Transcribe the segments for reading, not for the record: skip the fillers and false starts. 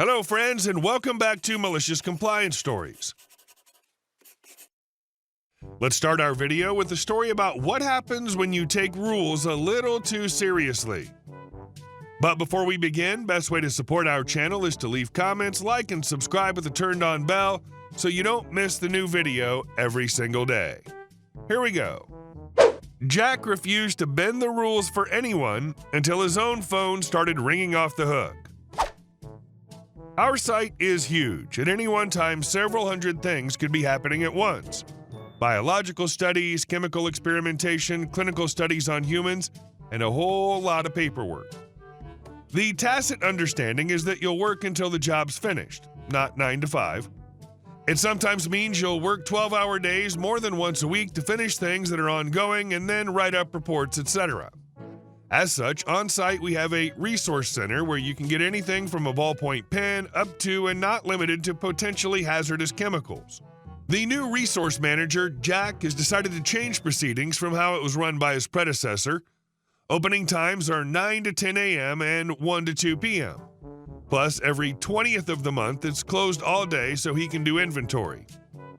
Hello, friends, and welcome back to Malicious Compliance Stories. Let's start our video with a story about what happens when you take rules a little too seriously. But before we begin, best way to support our channel is to leave comments, like, and subscribe with the turned-on bell so you don't miss the new video every single day. Here we go. Jack refused to bend the rules for anyone until his own phone started ringing off the hook. Our site is huge. At any one time, several hundred things could be happening at once. Biological studies, chemical experimentation, clinical studies on humans, and a whole lot of paperwork. The tacit understanding is that you'll work until the job's finished, not 9 to 5. It sometimes means you'll work 12-hour days more than once a week to finish things that are ongoing and then write up reports, etc. As such, on site we have a resource center where you can get anything from a ballpoint pen up to and not limited to potentially hazardous chemicals. The new resource manager, Jack, has decided to change proceedings from how it was run by his predecessor. Opening times are 9 to 10 a.m. and 1 to 2 p.m. Plus, every 20th of the month it's closed all day so he can do inventory.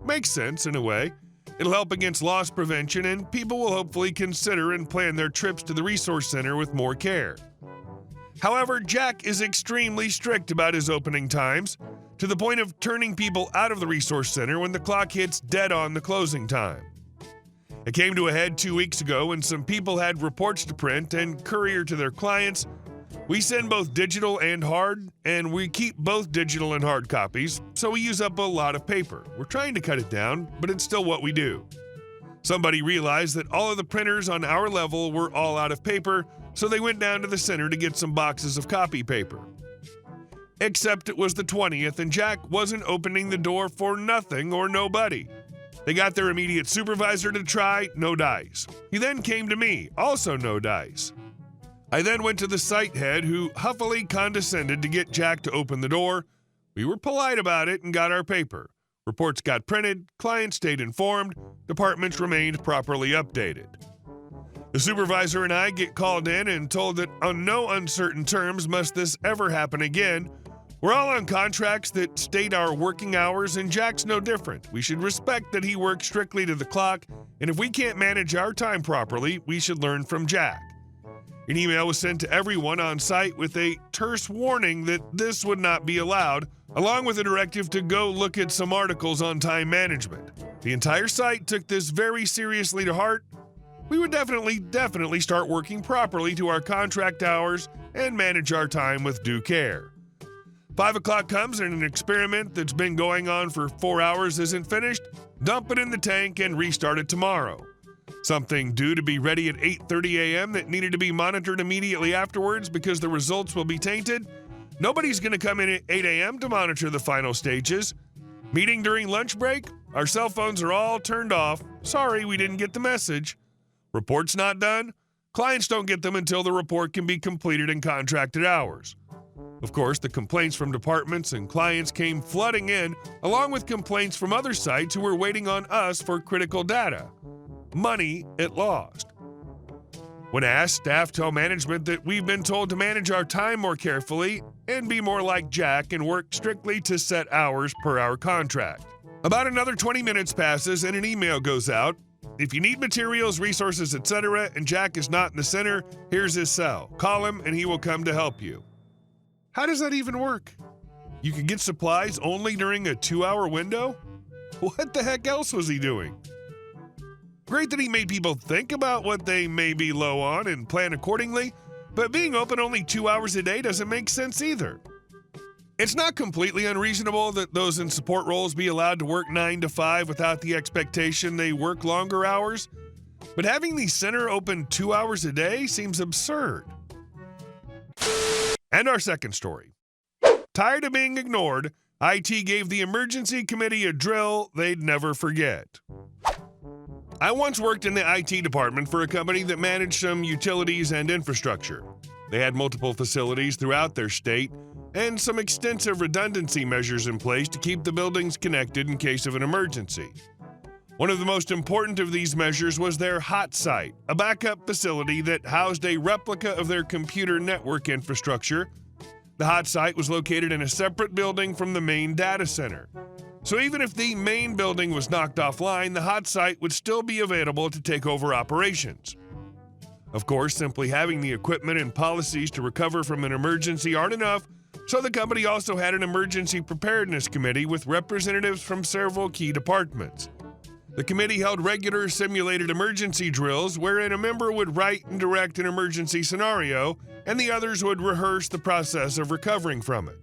Makes sense in a way. It'll help against loss prevention, and people will hopefully consider and plan their trips to the resource center with more care. However, Jack is extremely strict about his opening times, to the point of turning people out of the resource center when the clock hits dead on the closing time. It came to a head 2 weeks ago when some people had reports to print and courier to their clients. We send both digital and hard, and we keep both digital and hard copies, so we use up a lot of paper. We're trying to cut it down, but it's still what we do. Somebody realized that all of the printers on our level were all out of paper, so they went down to the center to get some boxes of copy paper. Except it was the 20th, and Jack wasn't opening the door for nothing or nobody. They got their immediate supervisor to try, no dice. He then came to me, also no dice. I then went to the site head, who huffily condescended to get Jack to open the door. We were polite about it and got our paper. Reports got printed, clients stayed informed, departments remained properly updated. The supervisor and I get called in and told that on no uncertain terms must this ever happen again. We're all on contracts that state our working hours, and Jack's no different. We should respect that he works strictly to the clock, and if we can't manage our time properly, we should learn from Jack. An email was sent to everyone on site with a terse warning that this would not be allowed, along with a directive to go look at some articles on time management. The entire site took this very seriously to heart. We would definitely start working properly to our contract hours and manage our time with due care. 5 o'clock comes and an experiment that's been going on for 4 hours isn't finished. Dump it in the tank and restart it tomorrow. Something due to be ready at 8:30 a.m. that needed to be monitored immediately afterwards because the results will be tainted. Nobody's going to come in at 8 a.m. to monitor the final stages. Meeting during lunch break? Our cell phones are all turned off. Sorry, we didn't get the message. Reports not done? Clients don't get them until the report can be completed in contracted hours. Of course, the complaints from departments and clients came flooding in, along with complaints from other sites who were waiting on us for critical data. Money it lost. When asked, staff tell management that we've been told to manage our time more carefully and be more like Jack and work strictly to set hours per our contract. About another 20 minutes passes and an email goes out. If you need materials, resources, etc., and Jack is not in the center, here's his cell. Call him and he will come to help you. How does that even work? You can get supplies only during a 2-hour window? What the heck else was he doing? Great that he made people think about what they may be low on and plan accordingly, but being open only 2 hours a day doesn't make sense either. It's not completely unreasonable that those in support roles be allowed to work 9 to 5 without the expectation they work longer hours, but having the center open 2 hours a day seems absurd. And our second story. Tired of being ignored, IT gave the emergency committee a drill they'd never forget. I once worked in the IT department for a company that managed some utilities and infrastructure. They had multiple facilities throughout their state and some extensive redundancy measures in place to keep the buildings connected in case of an emergency. One of the most important of these measures was their hot site, a backup facility that housed a replica of their computer network infrastructure. The hot site was located in a separate building from the main data center. So even if the main building was knocked offline, the hot site would still be available to take over operations. Of course, simply having the equipment and policies to recover from an emergency aren't enough, so the company also had an emergency preparedness committee with representatives from several key departments. The committee held regular simulated emergency drills wherein a member would write and direct an emergency scenario, and the others would rehearse the process of recovering from it.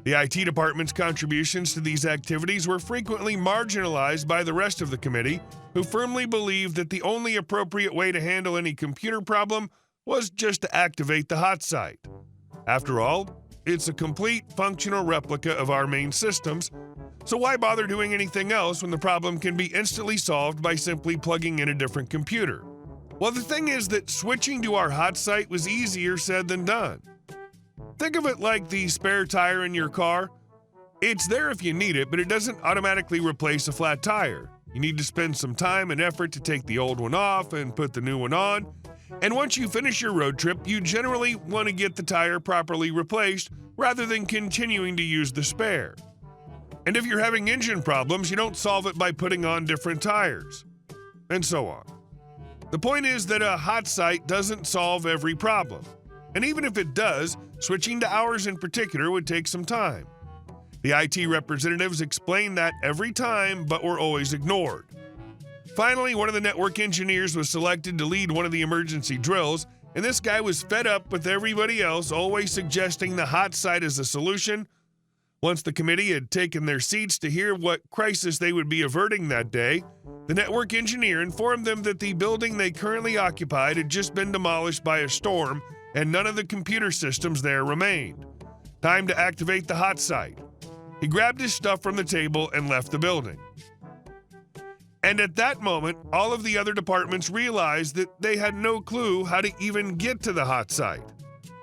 The IT department's contributions to these activities were frequently marginalized by the rest of the committee, who firmly believed that the only appropriate way to handle any computer problem was just to activate the hot site. After all, it's a complete functional replica of our main systems, so why bother doing anything else when the problem can be instantly solved by simply plugging in a different computer? Well, the thing is that switching to our hot site was easier said than done. Think of it like the spare tire in your car. It's there if you need it, but it doesn't automatically replace a flat tire. You need to spend some time and effort to take the old one off and put the new one on. And once you finish your road trip, you generally want to get the tire properly replaced rather than continuing to use the spare. And if you're having engine problems, you don't solve it by putting on different tires, and so on. The point is that a hot site doesn't solve every problem. And even if it does, switching to ours in particular would take some time. The IT representatives explained that every time, but were always ignored. Finally, one of the network engineers was selected to lead one of the emergency drills, and this guy was fed up with everybody else always suggesting the hot site as a solution. Once the committee had taken their seats to hear what crisis they would be averting that day, the network engineer informed them that the building they currently occupied had just been demolished by a storm, and none of the computer systems there remained. Time to activate the hot site. He grabbed his stuff from the table and left the building. And at that moment, all of the other departments realized that they had no clue how to even get to the hot site.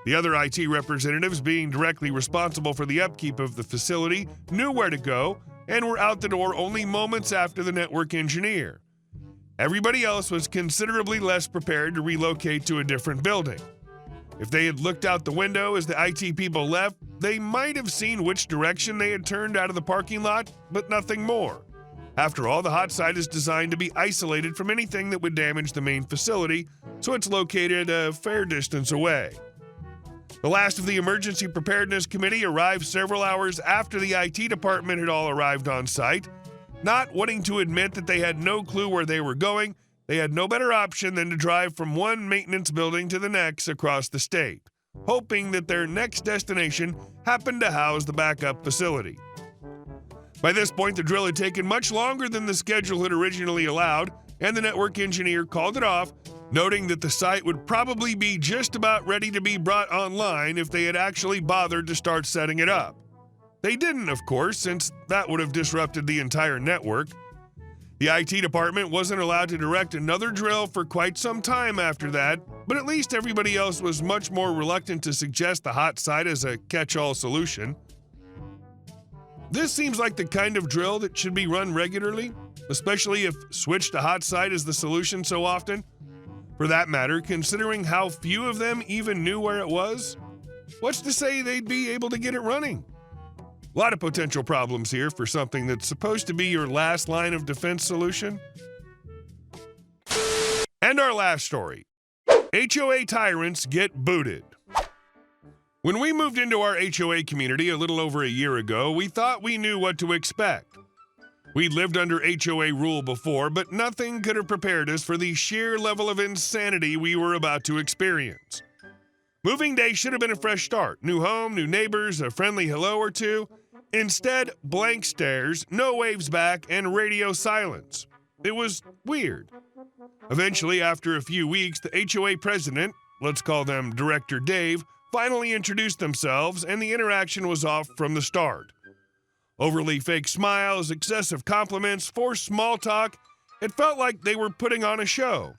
The other IT representatives, being directly responsible for the upkeep of the facility, knew where to go and were out the door only moments after the network engineer. Everybody else was considerably less prepared to relocate to a different building. If they had looked out the window as the IT people left, they might have seen which direction they had turned out of the parking lot, but nothing more. After all, the hot site is designed to be isolated from anything that would damage the main facility, so it's located a fair distance away. The last of the Emergency Preparedness Committee arrived several hours after the IT department had all arrived on site. Not wanting to admit that they had no clue where they were going, they had no better option than to drive from one maintenance building to the next across the state, hoping that their next destination happened to house the backup facility. By this point, the drill had taken much longer than the schedule had originally allowed, and the network engineer called it off, noting that the site would probably be just about ready to be brought online if they had actually bothered to start setting it up. They didn't, of course, since that would have disrupted the entire network. The IT department wasn't allowed to direct another drill for quite some time after that, but at least everybody else was much more reluctant to suggest the hot site as a catch-all solution. This seems like the kind of drill that should be run regularly, especially if switch to hot site is the solution so often. For that matter, considering how few of them even knew where it was, what's to say they'd be able to get it running? A lot of potential problems here for something that's supposed to be your last line of defense solution. And our last story. HOA tyrants get booted. When we moved into our HOA community a little over a year ago, we thought we knew what to expect. We'd lived under HOA rule before, but nothing could have prepared us for the sheer level of insanity we were about to experience. Moving day should have been a fresh start. New home, new neighbors, a friendly hello or two. Instead, blank stares, no waves back, and radio silence. It was weird. Eventually, after a few weeks, the HOA president, let's call them Director Dave, finally introduced themselves, and the interaction was off from the start. Overly fake smiles, excessive compliments, forced small talk. It felt like they were putting on a show.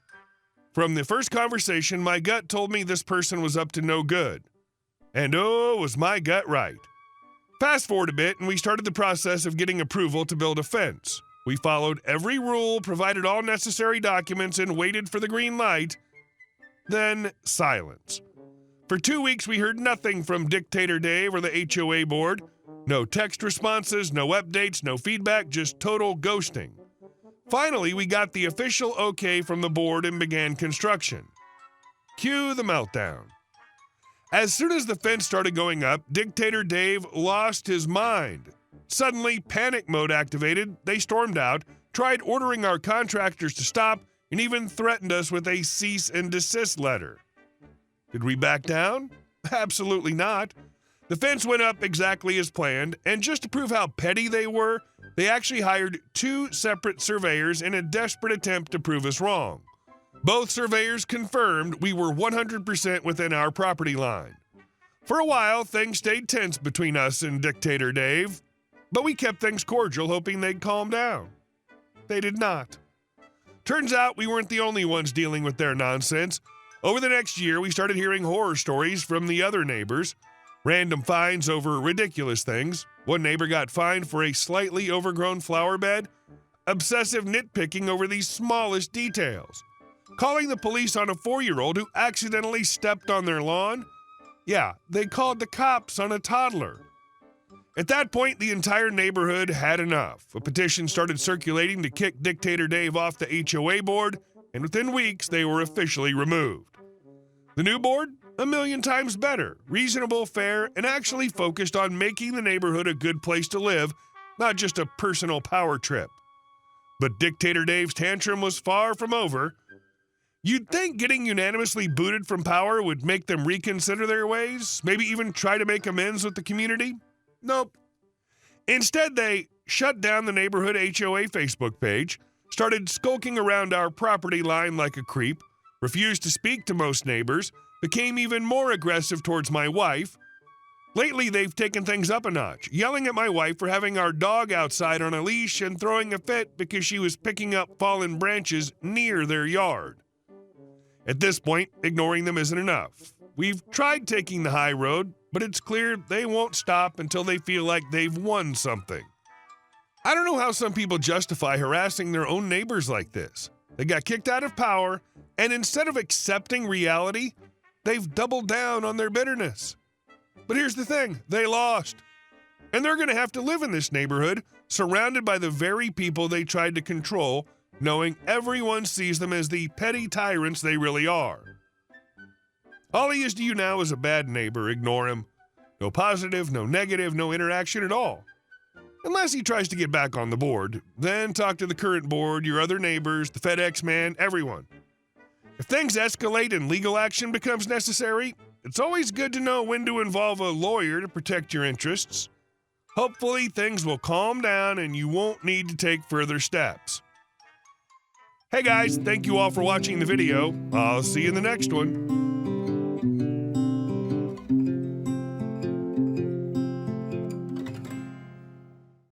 From the first conversation, my gut told me this person was up to no good. And oh, was my gut right. Fast forward a bit, and we started the process of getting approval to build a fence. We followed every rule, provided all necessary documents, and waited for the green light. Then silence. For 2 weeks, we heard nothing from Dictator Dave or the HOA board. No text responses, no updates, no feedback, just total ghosting. Finally, we got the official okay from the board and began construction. Cue the meltdown. As soon as the fence started going up, Dictator Dave lost his mind. Suddenly, panic mode activated, they stormed out, tried ordering our contractors to stop, and even threatened us with a cease and desist letter. Did we back down? Absolutely not. The fence went up exactly as planned, and just to prove how petty they were, they actually hired 2 separate surveyors in a desperate attempt to prove us wrong. Both surveyors confirmed we were 100% within our property line. For a while, things stayed tense between us and Dictator Dave, but we kept things cordial, hoping they'd calm down. They did not. Turns out we weren't the only ones dealing with their nonsense. Over the next year, we started hearing horror stories from the other neighbors. Random fines over ridiculous things. One neighbor got fined for a slightly overgrown flower bed. Obsessive nitpicking over the smallest details. Calling the police on a 4-year-old who accidentally stepped on their lawn. Yeah, they called the cops on a toddler. At that point, the entire neighborhood had enough. A petition started circulating to kick Dictator Dave off the HOA board, and within weeks, they were officially removed. The new board? A million times better, reasonable, fair, and actually focused on making the neighborhood a good place to live, not just a personal power trip. But Dictator Dave's tantrum was far from over. You'd think getting unanimously booted from power would make them reconsider their ways, maybe even try to make amends with the community. Nope. Instead, they shut down the neighborhood HOA Facebook page, started skulking around our property line like a creep, refused to speak to most neighbors, became even more aggressive towards my wife. Lately, they've taken things up a notch, yelling at my wife for having our dog outside on a leash and throwing a fit because she was picking up fallen branches near their yard. At this point, ignoring them isn't enough. We've tried taking the high road, but it's clear they won't stop until they feel like they've won something. I don't know how some people justify harassing their own neighbors like this. They got kicked out of power, and instead of accepting reality, they've doubled down on their bitterness. But here's the thing, they lost. And they're going to have to live in this neighborhood, surrounded by the very people they tried to control, knowing everyone sees them as the petty tyrants they really are. All he is to you now is a bad neighbor, ignore him. No positive, no negative, no interaction at all. Unless he tries to get back on the board, then talk to the current board, your other neighbors, the FedEx man, everyone. If things escalate and legal action becomes necessary, it's always good to know when to involve a lawyer to protect your interests. Hopefully, things will calm down and you won't need to take further steps. Hey guys, thank you all for watching the video. I'll see you in the next one.